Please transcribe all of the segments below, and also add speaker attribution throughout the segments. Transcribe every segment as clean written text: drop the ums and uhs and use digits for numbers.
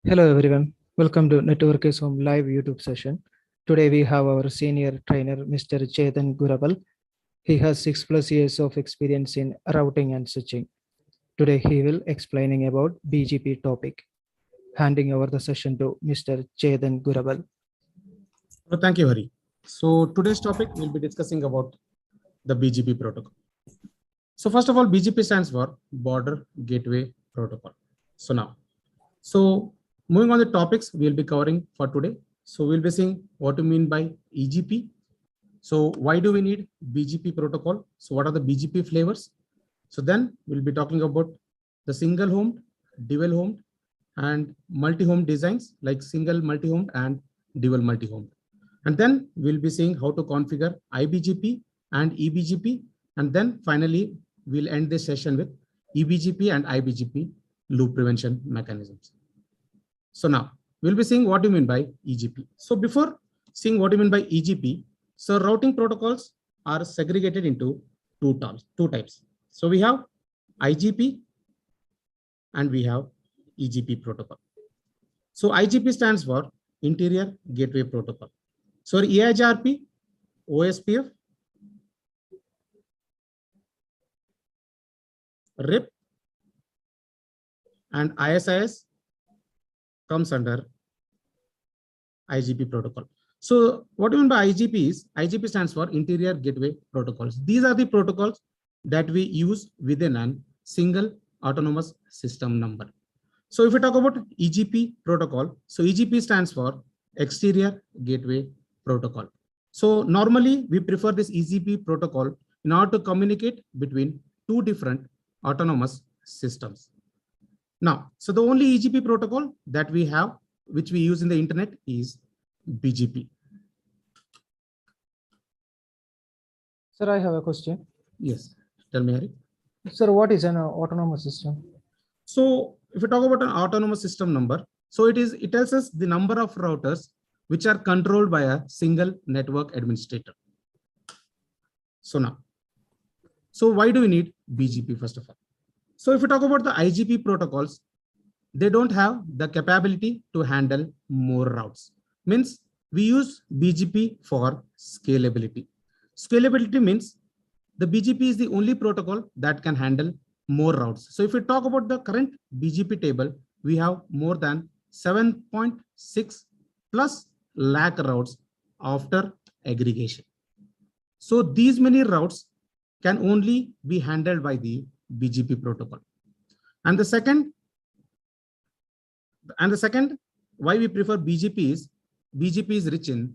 Speaker 1: Hello everyone, welcome to Network is Home live YouTube session. Today we have our senior trainer Mr. Chetan Gurabal. He has 6+ years of experience in routing and switching. Today he will explaining about BGP topic. Handing over the session to Mr. Chetan Gurabal.
Speaker 2: Thank you, Hari. So today's topic we'll be discussing about the BGP protocol. So first of all, BGP stands for Border Gateway Protocol. So moving on the topics we'll be covering for today. So we'll be seeing what we mean by EGP. So why do we need BGP protocol? So what are the BGP flavors? So then we'll be talking about the single homed, dual homed, and multi-home designs like single multi-home and dual multi-home. And then we'll be seeing how to configure IBGP and EBGP. And then finally, we'll end this session with EBGP and IBGP loop prevention mechanisms. So now we'll be seeing what you mean by EGP. So before seeing what you mean by EGP, so routing protocols are segregated into two types. So we have IGP and we have EGP protocol. So IGP stands for Interior Gateway Protocol. So EGP, OSPF, RIP, and ISIS comes under IGP protocol. So what do you mean by IGP is, IGP stands for Interior Gateway Protocols. These are the protocols that we use within a single autonomous system number. So if we talk about EGP protocol, so EGP stands for Exterior Gateway Protocol. So normally we prefer this EGP protocol in order to communicate between two different autonomous systems. Now, so the only EGP protocol that we have, which we use in the internet, is BGP.
Speaker 1: Sir, I have a question.
Speaker 2: Yes, tell me, Hari.
Speaker 1: Sir, what is an autonomous system?
Speaker 2: So if we talk about an autonomous system number, so it tells us the number of routers which are controlled by a single network administrator. So now, so why do we need BGP first of all? So if we talk about the IGP protocols, they don't have the capability to handle more routes. Means we use BGP for scalability. Scalability means the BGP is the only protocol that can handle more routes. So if we talk about the current BGP table, we have more than 7.6 plus lakh routes after aggregation. So these many routes can only be handled by the BGP protocol. And the second why we prefer BGP is rich in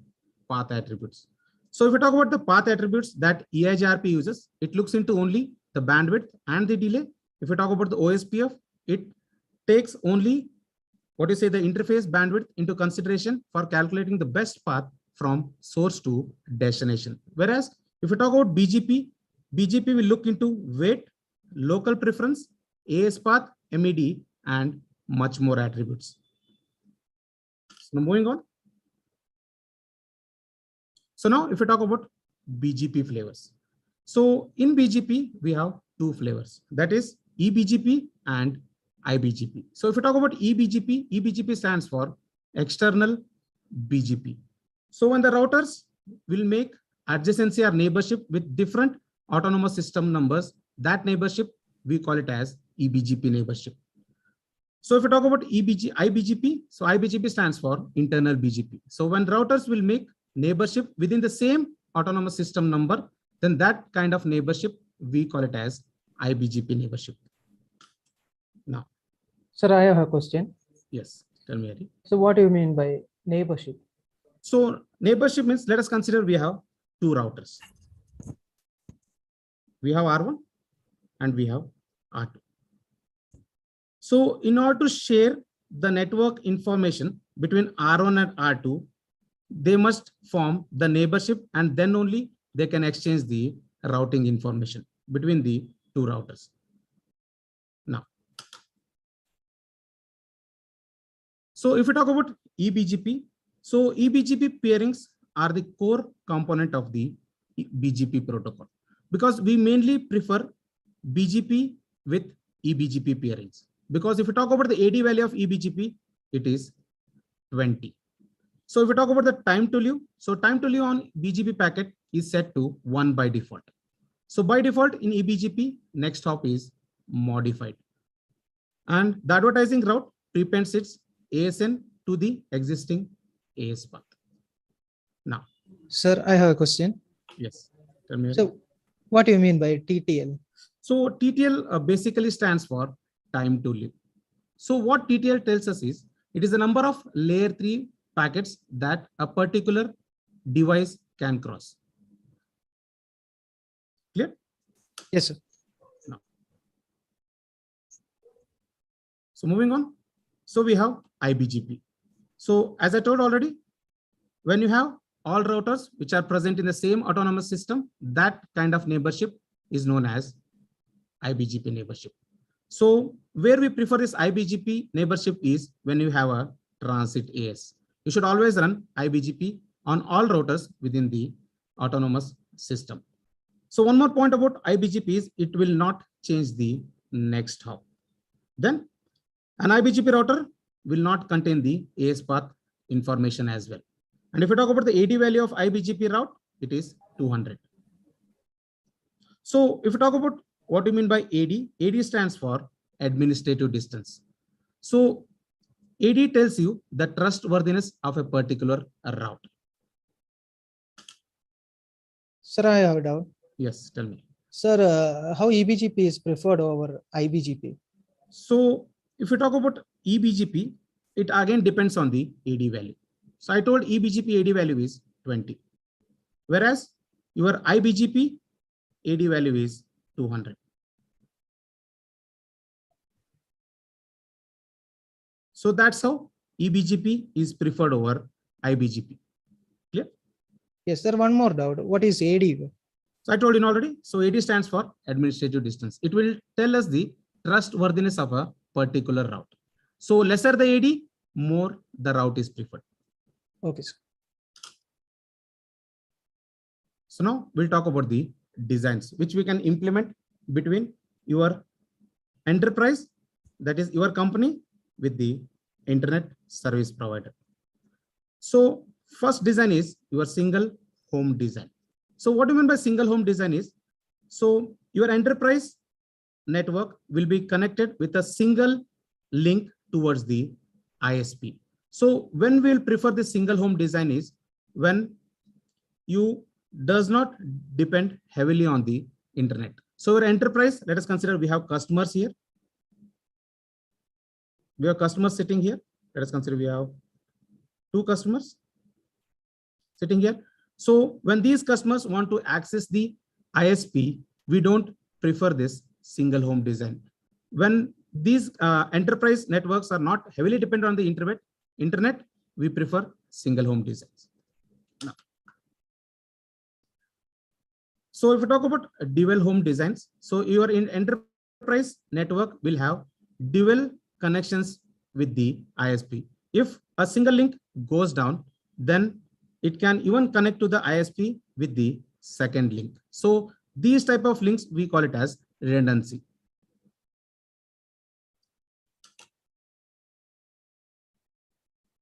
Speaker 2: path attributes. So if we talk about the path attributes that EIGRP uses, it looks into only the bandwidth and the delay. If we talk about the OSPF, it takes only the interface bandwidth into consideration for calculating the best path from source to destination. Whereas if we talk about BGP will look into weight, local preference, AS path, MED, and much more attributes. So now moving on. So now if we talk about BGP flavors. So in BGP, we have two flavors, that is EBGP and IBGP. So if we talk about EBGP stands for external BGP. So when the routers will make adjacency or neighborship with different autonomous system numbers, that neighborship, we call it as EBGP neighborship. So if we talk about IBGP, so IBGP stands for internal BGP. So when routers will make neighborship within the same autonomous system number, then that kind of neighborship, we call it as IBGP neighborship. Now,
Speaker 1: Sir, I have a question.
Speaker 2: Yes, tell me, Hari.
Speaker 1: So what do you mean by neighborship?
Speaker 2: So neighborship means, let us consider we have two routers. We have R1 and we have R2. So in order to share the network information between R1 and R2, they must form the neighborship, and then only they can exchange the routing information between the two routers. Now, so if we talk about EBGP, so EBGP peerings are the core component of the BGP protocol, because we mainly prefer BGP with EBGP peerings. Because if you talk about the AD value of EBGP, it is 20. So if we talk about the time to live, so time to live on BGP packet is set to 1 by default. So by default in EBGP, next hop is modified. And the advertising route prepends its ASN to the existing AS path. Now,
Speaker 1: Sir, I have a question.
Speaker 2: yes. Tell me.
Speaker 1: So what do you mean by TTL?
Speaker 2: So TTL basically stands for time to live. So what TTL tells us is, it is the number of layer 3 packets that a particular device can cross. Clear?
Speaker 1: Yes, sir.
Speaker 2: Now, so moving on. So we have IBGP. So as I told already, when you have all routers which are present in the same autonomous system, that kind of neighborship is known as IBGP neighborship. So where we prefer this IBGP neighborship is when you have a transit AS. You should always run IBGP on all routers within the autonomous system. So one more point about IBGP is it will not change the next hop. Then an IBGP router will not contain the AS path information as well. And if you talk about the AD value of IBGP route, it is 200. So if you talk about what you mean by AD, AD stands for administrative distance. So AD tells you the trustworthiness of a particular route.
Speaker 1: Sir, I have a doubt.
Speaker 2: Yes, tell me.
Speaker 1: Sir, how EBGP is preferred over IBGP?
Speaker 2: So if you talk about EBGP, it again depends on the AD value. So I told EBGP AD value is 20, whereas your IBGP AD value is 200. So that's how EBGP is preferred over IBGP. Clear?
Speaker 1: Yes, sir. One more doubt. What is AD?
Speaker 2: So I told you already. So AD stands for administrative distance. It will tell us the trustworthiness of a particular route. So lesser the AD, more the route is preferred.
Speaker 1: Okay, sir.
Speaker 2: So now we'll talk about the designs which we can implement between your enterprise, that is your company, with the internet service provider. So first design is your single home design. So what do you mean by single home design is, so your enterprise network will be connected with a single link towards the ISP. So when we'll prefer the single home design is when you does not depend heavily on the internet. So your enterprise, let us consider we have customers here. We have customers sitting here. Let us consider we have 2 customers sitting here. So when these customers want to access the ISP, we don't prefer this single home design. When these enterprise networks are not heavily dependent on the internet, we prefer single home designs. Now, so if we talk about dual home designs, so your enterprise network will have dual connections with the ISP. If a single link goes down, then it can even connect to the ISP with the second link. So these type of links, we call it as redundancy.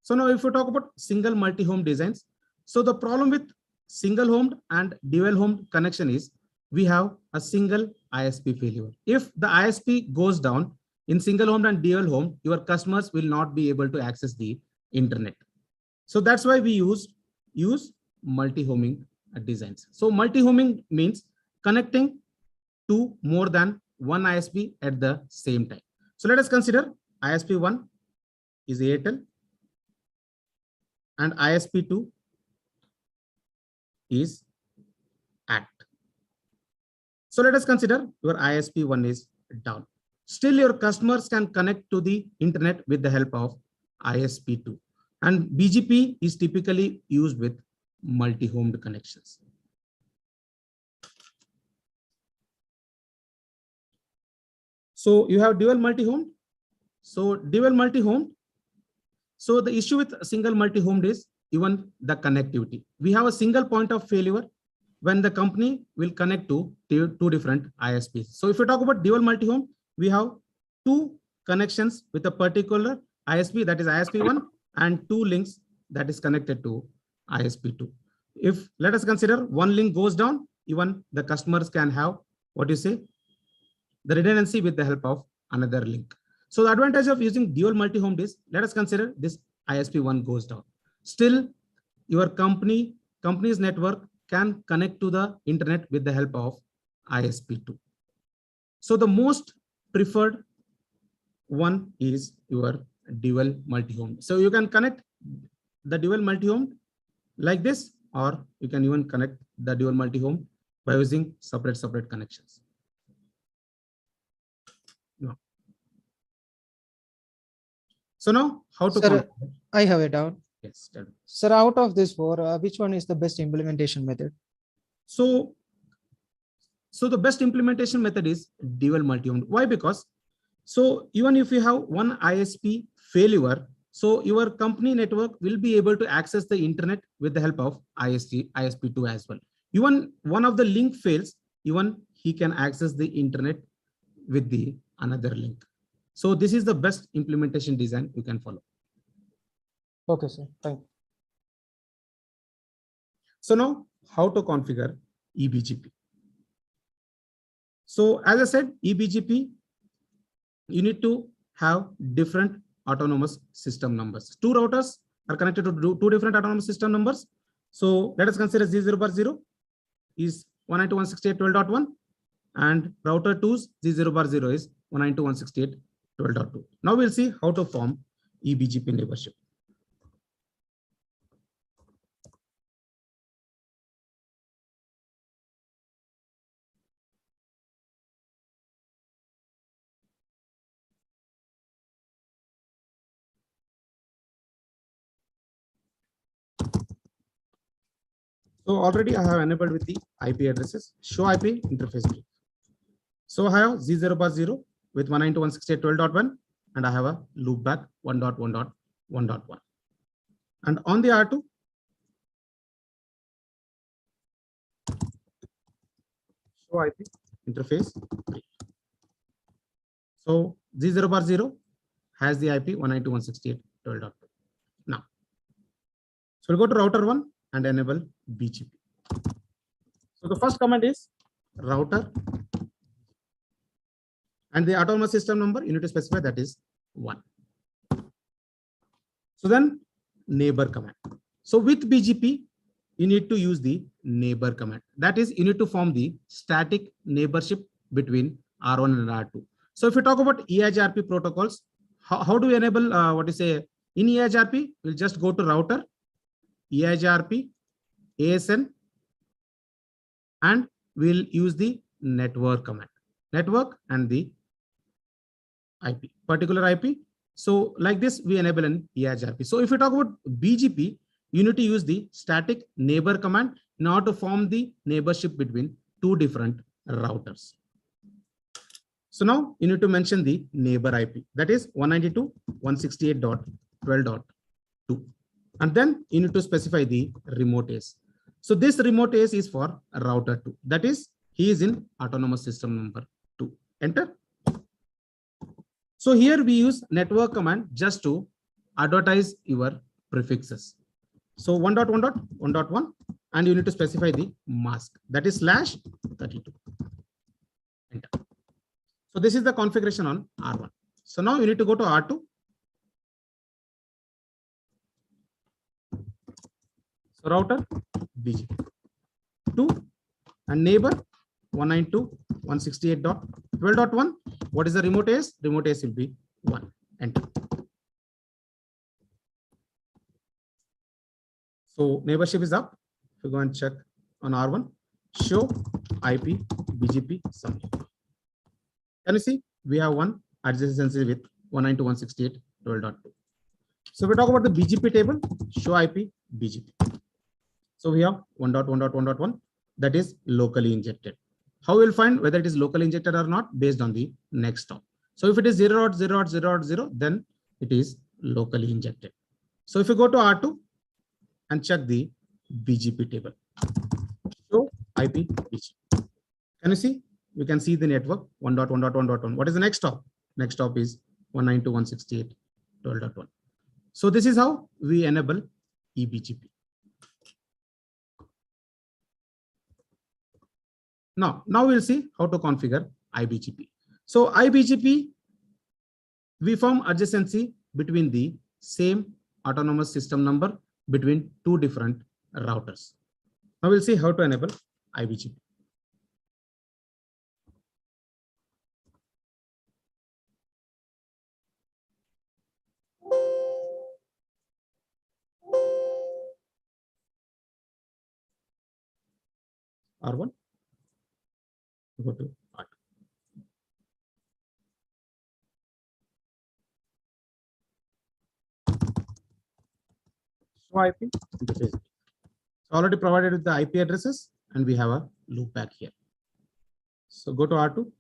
Speaker 2: So now if we talk about single multi-home designs, so the problem with single homed and dual homed connection is we have a single ISP failure. If the ISP goes down in single homed and dual home, your customers will not be able to access the internet. So that's why we use multi-homing designs. So multi-homing means connecting to more than one ISP at the same time. So let us consider ISP1 is Airtel and ISP2 is ACT. So let us consider your ISP1 is down. Still your customers can connect to the internet with the help of ISP2. And BGP is typically used with multi-homed connections. So you have dual multi-home. So dual multi-home. So the issue with single multi-home is even the connectivity. We have a single point of failure when the company will connect to 2 different ISPs. So if you talk about dual multi-home, we have 2 connections with a particular ISP, that is ISP1, and 2 links that is connected to ISP2. If let us consider one link goes down, even the customers can have what you say, the redundancy with the help of another link. So the advantage of using dual multi-homed is, let us consider this ISP1 goes down. Still, your company's network can connect to the internet with the help of ISP2. So the most preferred one is your dual multi-home. So you can connect the dual multi-home like this, or you can even connect the dual multi-home by using separate connections. No. So now how to
Speaker 1: Sir,
Speaker 2: configure?
Speaker 1: I have a doubt.
Speaker 2: Yes, tell me.
Speaker 1: Sir, out of this four, which one is the best implementation method?
Speaker 2: So the best implementation method is dual multi-home. Why? Because so even if you have one ISP failure, so your company network will be able to access the internet with the help of ISP2 as well. Even one of the link fails, even he can access the internet with the another link. So this is the best implementation design you can follow.
Speaker 1: Okay, sir. Thank you.
Speaker 2: So now how to configure EBGP? So as I said, EBGP, you need to have different autonomous system numbers. Two routers are connected to two different autonomous system numbers. So let us consider Z0/0 is 192.168.12.1 and router 2's Z0/0 is 192.168.12.2. Now we'll see how to form EBGP neighborship. So already I have enabled with the IP addresses, show IP interface brief. So I have Z0/0 with 192.168.12.1 and I have a loopback 1.1.1.1. And on the R2, show IP interface brief. So Z0/0 has the IP 192.168.12.2. Now, so we'll go to router 1 and enable BGP. So the first command is router and the autonomous system number you need to specify, that is 1. So then neighbor command. So with BGP, you need to use the neighbor command. That is, you need to form the static neighborship between R1 and R2. So if you talk about EGP protocols, how do we enable what you say in EGP? We'll just go to router, EGP, ASN, and we'll use the network command, network and the IP, particular IP. So like this, we enable an EGP. So if you talk about BGP, you need to use the static neighbor command in order to form the neighborship between two different routers. So now you need to mention the neighbor IP, that is 192.168.12.2. And then you need to specify the remote ACE. So this remote ACE is for router 2. That is, he is in autonomous system number 2. Enter. So here we use network command just to advertise your prefixes. So 1.1.1.1 and you need to specify the mask, that is /32. Enter. So this is the configuration on R1. So now you need to go to R2. So router BGP 2 and neighbor 192.168.12.1. What is the remote ACE? Remote ACE will be 1. Enter. So neighborship is up. If you go and check on R1, show IP BGP summary. Can you see we have one adjacency with 192.168.12.2. So we talk about the BGP table, show IP BGP. So we have 1.1.1.1 that is locally injected. How we'll find whether it is locally injected or not based on the next stop. So if it is 0.0.0.0, then it is locally injected. So if you go to R2 and check the BGP table, show IP BGP. Can you see? We can see the network 1.1.1.1. What is the next stop? Next stop is 192.168. 12.1. So this is how we enable EBGP. Now we'll see how to configure IBGP. So IBGP, we form adjacency between the same autonomous system number between two different routers. Now we'll see how to enable IBGP. R1, go to R2. So IP interface. So already provided with the IP addresses, and we have a loop back here. So go to R2.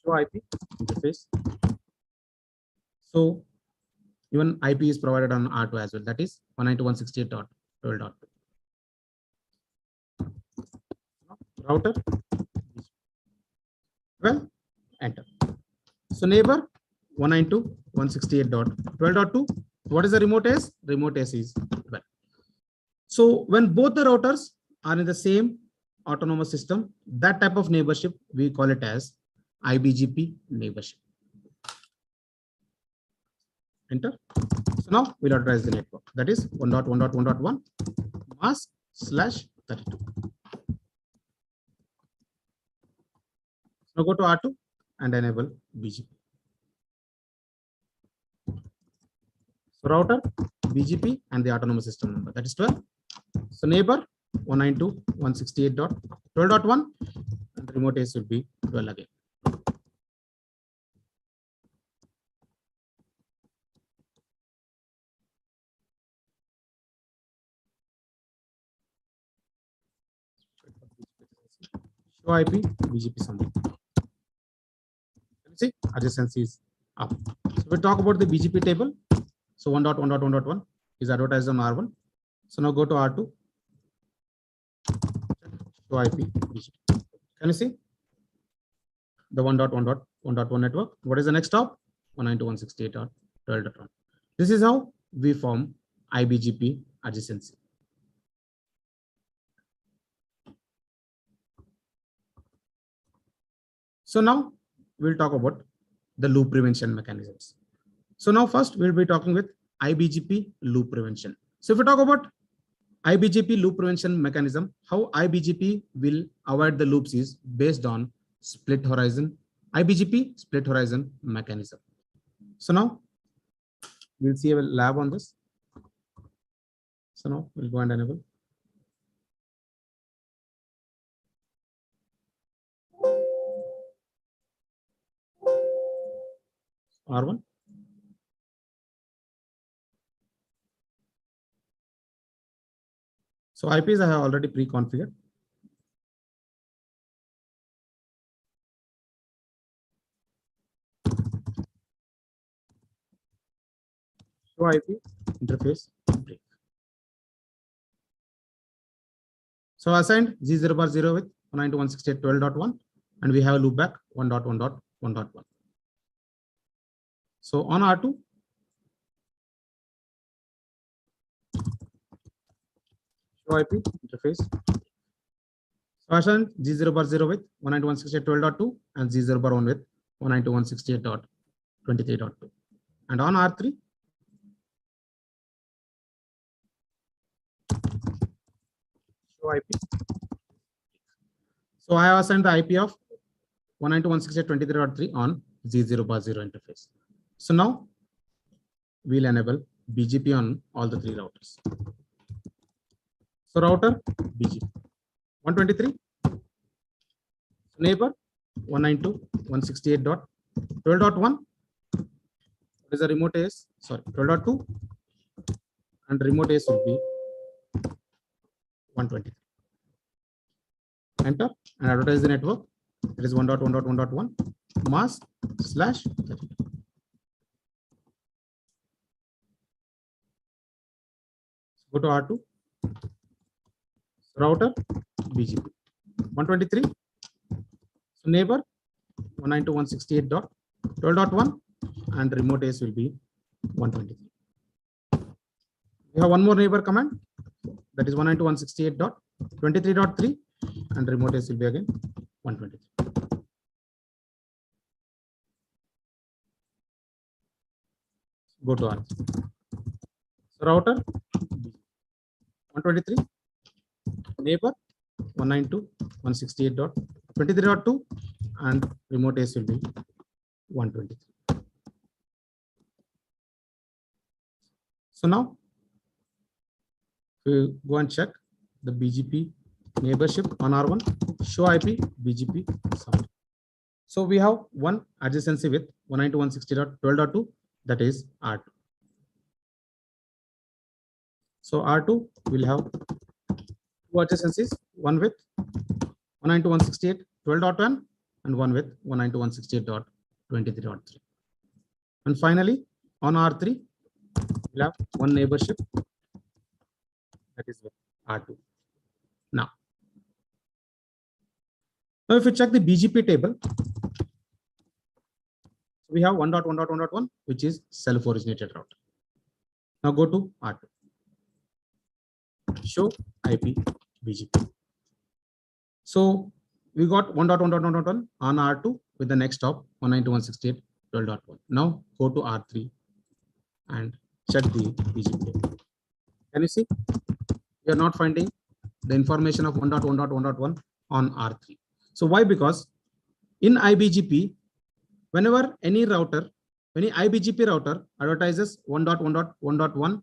Speaker 2: Show IP interface. So even IP is provided on R2 as well. That is 192.168.12.2. Router. Well, enter. So neighbor 192.168.12.2. What is the remote ACE? Remote ACE is 12. So when both the routers are in the same autonomous system, that type of neighborship, we call it as IBGP neighborship. Enter. So now we'll address the network. That is 1.1.1.1 mask/32. Now go to R2 and enable BGP. So router, BGP, and the autonomous system number, that is 12. So neighbor 192.168.12.1, and remote ACE should be 12 again. Show IP BGP summary. See, adjacency is up. So we talk about the BGP table. So 1.1.1.1 is advertised on R1. So now go to R2. Show IP BGP. Can you see the 1.1.1.1 network? What is the next stop? 192.168.12.1. This is how we form IBGP adjacency. So now we'll talk about the loop prevention mechanisms. So now first we'll be talking with IBGP loop prevention. So if we talk about IBGP loop prevention mechanism, how IBGP will avoid the loops is based on split horizon, IBGP split horizon mechanism. So now we'll see a lab on this. So now we'll go and enable. R1. So IPs I have already pre-configured. Show IP interface break. So assigned G0 bar 0 with 192.168.12.1, and we have a loopback 1.1.1.1. So on R2, show IP interface. So assigned G0 bar 0 with 192.168.12.2 and G0 bar 1 with 192.168.23.2. And on R3, show IP. So I have assigned the IP of 192.168.23.3 on G0 bar 0 interface. So now we'll enable BGP on all the three routers. So router BGP 123, neighbor 192.168.12.1. What is the remote ACE? Sorry, 12.2, and remote ACE will be 123. Enter and advertise the network. It is 1.1.1.1 mask/32. Go to R2. Router BGP 123. So neighbor 192.168.12.1 and remote AS will be 123. We have one more neighbor command, that is 192.168.23.3 and remote AS will be again 123. Go to R. So router 123, neighbor 192.168.23.2 and remote AS will be 123. So now we go and check the BGP neighborship on R1, show IP BGP summary. So we have one adjacency with 192.168.12.2, that is R2. So R2 will have two adjacencies, one with 192.168.12.1 and one with 192.168.23.3. And finally, on R3, we'll have one neighborship, that is with R2. Now if you check the BGP table, we have 1.1.1.1, which is self-originated route. Now go to R2. Show IP BGP. So we got 1.1.1.1 on R2 with the next hop 192.168.12.1. Now go to R3 and check the BGP table. Can you see? We are not finding the information of 1.1.1.1 on R3. So why? Because in IBGP, whenever any IBGP router advertises 1.1.1.1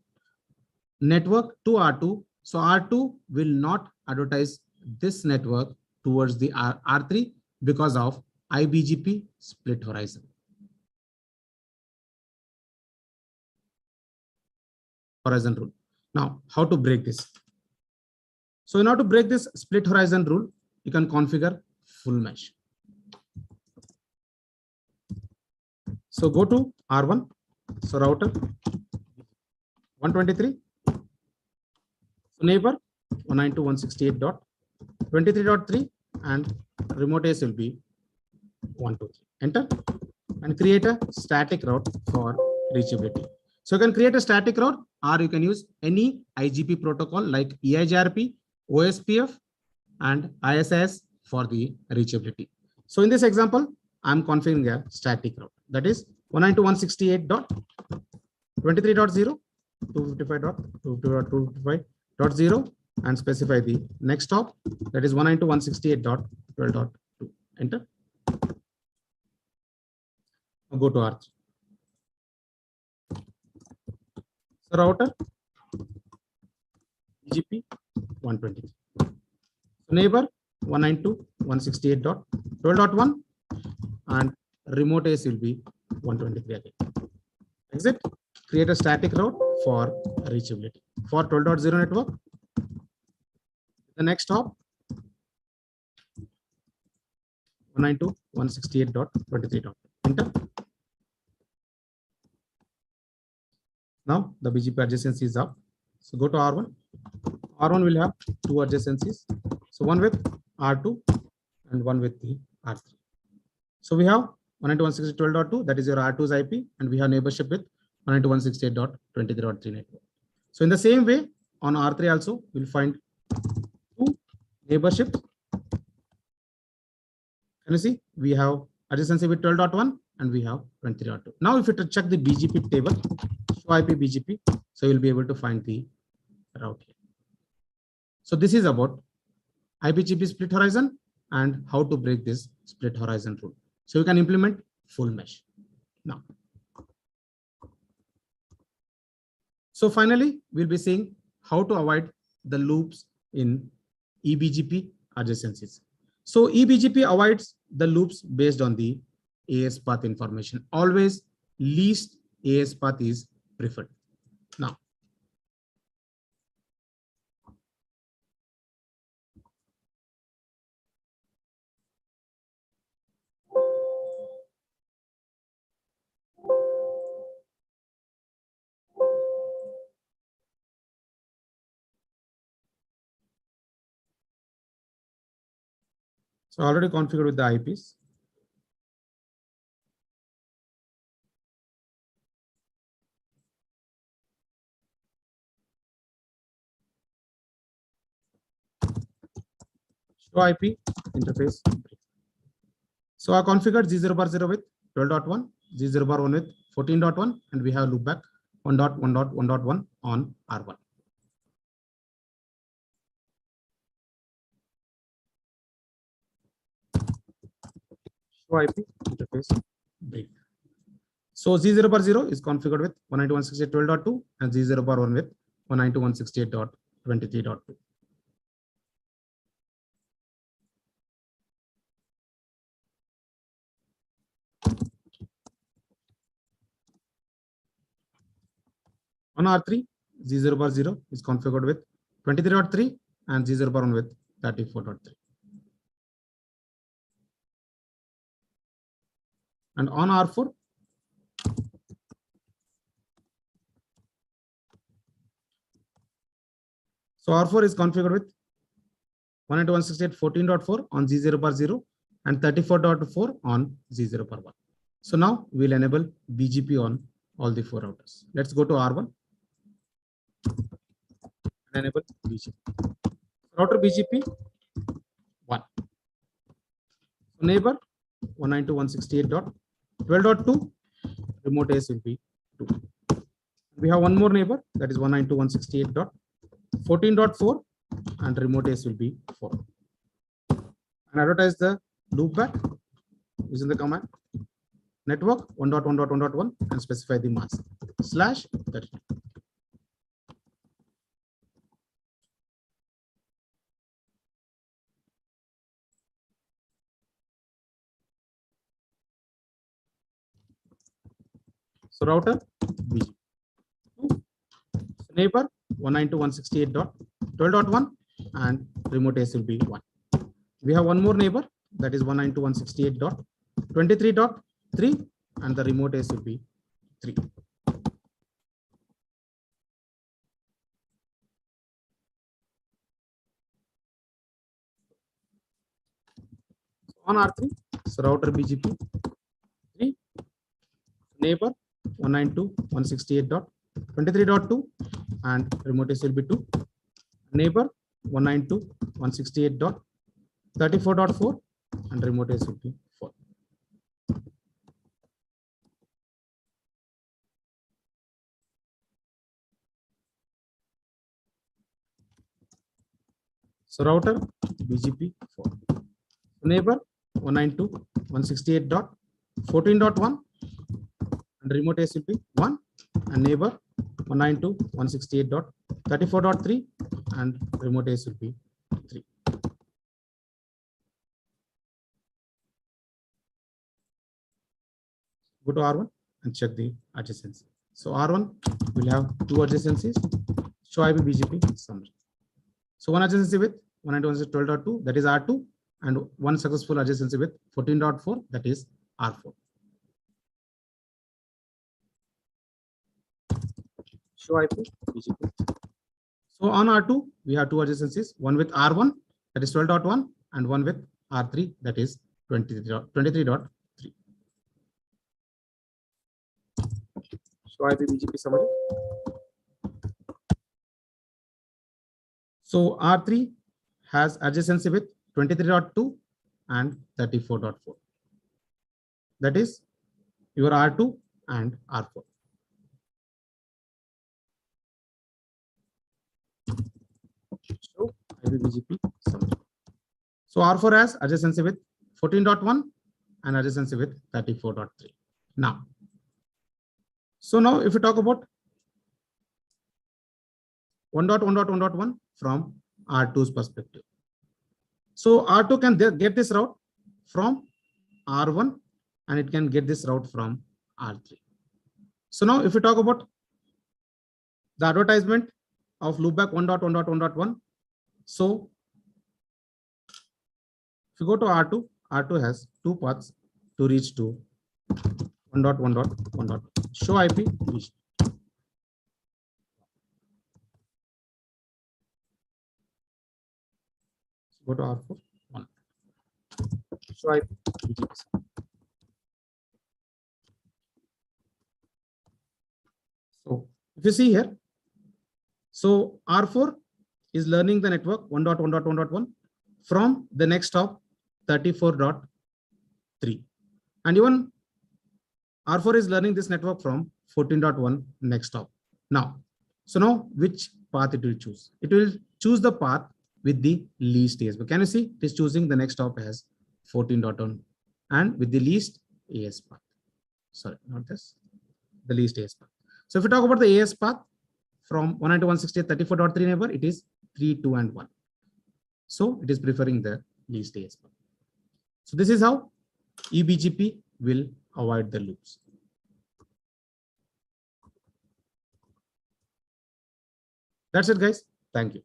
Speaker 2: network to R2, so R2 will not advertise this network towards the R3 because of IBGP split horizon. Rule. Now, how to break this? So in order to break this split horizon rule, you can configure full mesh. So go to R1, so router 123, so neighbor 192.168.23.3 and remote AS will be 123. Enter and create a static route for reachability. So you can create a static route or you can use any IGP protocol like EIGRP, OSPF and ISIS for the reachability. So in this example, I'm configuring a static route, that is 192.168.23.0, 255.255.255.0 and specify the next hop, that is 192.168.12.2. Enter. Now go to R3. So router BGP 123. So neighbor 192.168.12.1 and remote AS will be 123 again. Exit, create a static route for reachability for 12.0 network. The next hop 192.168.23. Enter. Now the BGP adjacency is up. So go to R1. R1 will have two adjacencies. So one with R2 and one with the R3. So we have 192.168.12.2, that is your R2's IP, and we have neighborship with 192.168.23.3 network. So in the same way, on R3 also, we'll find two neighborships. Can you see? We have adjacency with 12.1 and we have 23.2. Now, if you check the BGP table, show IP BGP, so you'll be able to find the route here. So this is about IBGP split horizon and how to break this split horizon rule. So you can implement full mesh. Now, so finally, we'll be seeing how to avoid the loops in EBGP adjacencies. So EBGP avoids the loops based on the AS path information. Always least AS path is preferred. Now, so already configured with the IPs. Show IP interface brief. So I configured G0/0 with 12.1, G0/1 with 14.1, and we have loopback 1.1.1.1 on R1. Show IP interface brief. So G0/0 is configured with 192.168.12.2 and G0/1 with 192.168.23.2. On R3, G0/0 is configured with 23.3 and G0/1 with 34.3. And on R4, so R4 is configured with 192.168.14.4 on G0/0 and 34.4 on G0/1. So now we'll enable BGP on all the 4 routers. Let's go to R1 and enable BGP. Router BGP 1. So neighbor 192.168.12.2, remote AS will be 2. We have one more neighbor, that is 192.168.14.4, and remote AS will be 4. And advertise the loopback using the command network 1.1.1.1 and specify the mask /32. So router BGP. Neighbor 192.168.12.1 and remote AS will be 1. We have one more neighbor, that is 192.168.23.3 and the remote AS will be 3. On R3, so router BGP 3, neighbor 192.168.23.2 and remote AS will be 2. Neighbor 192.168.34.4 and remote AS will be 4. So router BGP 4. Neighbor 192.168.14.1 and remote AS will be 1, and neighbor 192.168.34.3 and remote AS will be 3. Go to R1 and check the adjacency. So R1 will have 2 adjacencies. Show IP BGP summary. So one adjacency with 192.168.12.2, that is R2, and one successful adjacency with 14.4, that is R4. Show IP BGP. So on R2, we have 2 adjacencies, one with R1, that is 12.1, and one with R3, that is 23.3. Show IP BGP summary. So R3 has adjacency with 23.2 and 34.4. That is your R2 and R4. So IBGP summary. So R4 has adjacency with 14.1 and adjacency with 34.3. Now, if we talk about 1.1.1.1 from R2's perspective. So R2 can get this route from R1 and it can get this route from R3. So now if we talk about the advertisement of loopback 1.1.1.1. So if you go to R2, R2 has 2 paths to reach to 1.1.1. Show IP BGP. Go to R4, 1. Show IP BGP. So if you see here, so R4 is learning the network 1.1.1.1 from the next hop 34.3. And even R4 is learning this network from 14.1 next hop. Now, which path it will choose? It will choose the path with the least AS. But can you see it is choosing the next hop as 14.1 and with the least AS path. Sorry, not this, the least AS path. So if we talk about the AS path from 192.168.34.3 neighbor, it is 3, 2, and 1. So it is preferring the least AS path. So this is how EBGP will avoid the loops. That's it, guys. Thank you.